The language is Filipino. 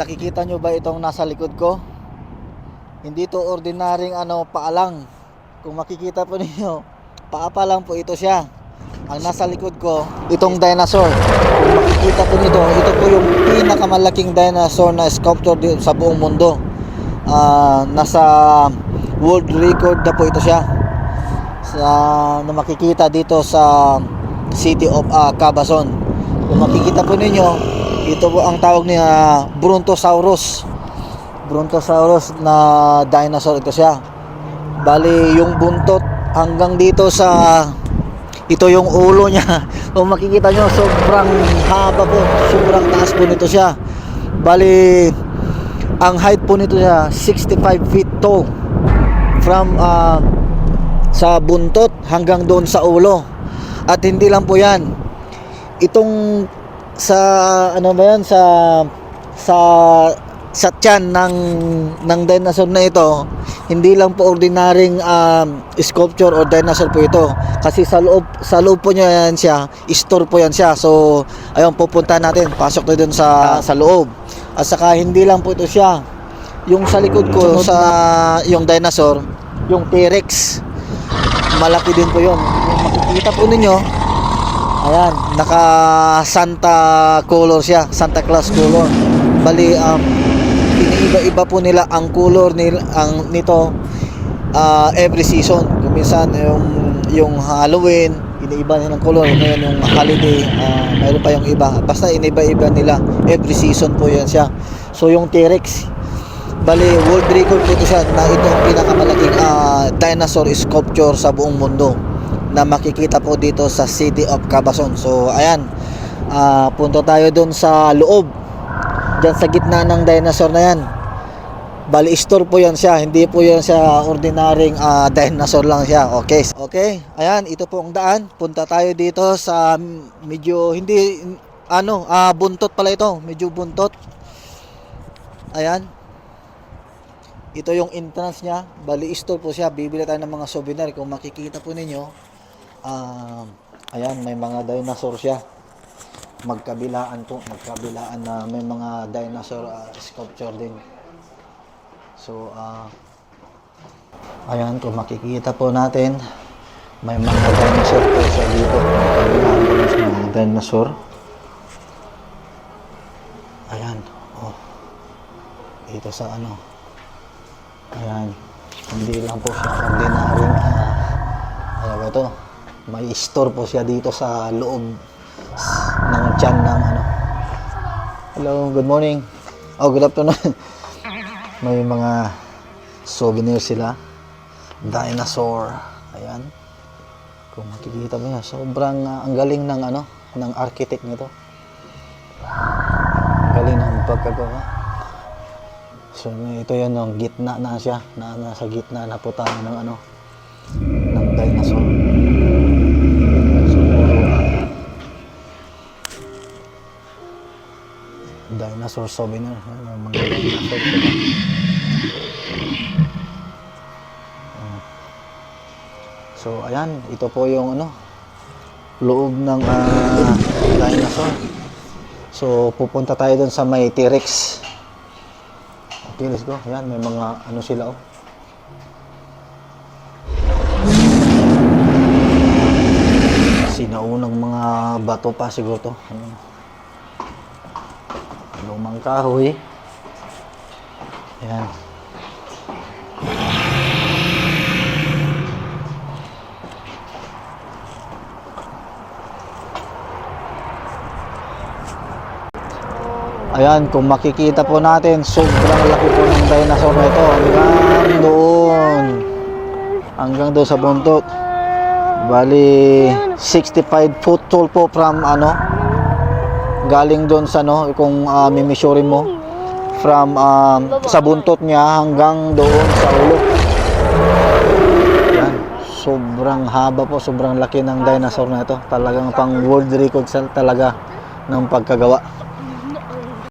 nakikita nyo ba itong nasa likod ko? Hindi to ordinaryong paalang. Kung makikita po ninyo, paapa lang po ito siya. Ang nasa likod ko, itong dinosaur. Kung makikita po nito, ito po yung pinakamalaking dinosaur na sculpture sa buong mundo. Nasa world record na po ito siya. Na makikita dito sa city of Cabazon. Kung makikita po ninyo, ito po ang tawag niya Brontosaurus. Brontosaurus na dinosaur ito siya. Bali yung buntot hanggang dito sa ito yung ulo niya. Kung makikita nyo, sobrang haba po, sobrang taas po nito siya. Bali ang height po nito siya 65 feet tall from sa buntot hanggang doon sa ulo. At hindi lang po yan, itong sa sa tiyan ng dinosaur na ito, hindi lang po ordinaryong sculpture or dinosaur po ito, kasi sa loob po niya yan siya, store po yan siya. So ayun, pupunta natin, pasok tayo dun sa loob. At saka hindi lang po ito siya, yung sa likod ko sa yung dinosaur, yung T-Rex, malaki din po yun. Kung makikita po ninyo, ayan, naka Santa color siya, Santa Claus color. Bali iniiba-iba po nila ang color nito every season. Kung minsan yung Halloween, iniiba nila ng color. Ngayon yung holiday, mayroon pa yung iba. Basta iniiba-iba nila every season po yan siya. So yung T-Rex, bali world record po ito siya na ito ang pinakamalaking dinosaur sculpture sa buong mundo na makikita po dito sa city of Cabazon. So ayan, punto tayo dun sa loob, dyan sa gitna ng dinosaur na yan. Bali store po yan siya, hindi po yan siya ordinaryong dinosaur lang siya. Okay, ayan, ito po ang daan. Punta tayo dito sa medyo hindi buntot pala ito, medyo buntot. Ayan, ito yung entrance niya. Bali store po siya, bibili tayo ng mga souvenir. Kung makikita po ninyo, ayan, may mga dinosaur siya. Magkabilaan na may mga dinosaur sculpture din. So ayan, kung makikita po natin, may mga dinosaur po siya dito. Magkabilaan po sa mga dinosaur. Ayan, dito sa ayan, hindi lang po siya ordinaryong ito, may store po siya dito sa loob ng tiyan ng Hello, good morning. Good afternoon. May mga souvenir sila, dinosaur. Ayan, kung makikita mo yan, sobrang ang galing ng architect nito. Galing ng pagkagawa. So ito yan, gitna na siya, nasa gitna na po tayo ng ng dinosaur. Dinosaur souvenir, mga dinosaur sila. So ayan, ito po yung loob ng dinosaur. So pupunta tayo dun sa may T-Rex. Okay, let's go. Ayan, may mga sila sinaunang mga bato pa siguro to. Lumang kahoy. Ayan. Ayan, kung makikita po natin, sobrang laki po ng dinosaur na ito. Hanggang doon sa buntot. Bali 65 foot tall po from galing doon sa kung mimisurin mo from sa buntot niya hanggang doon sa ulo. Yan, sobrang haba po, sobrang laki ng dinosaur na ito. Talagang pang world record talaga ng pagkagawa.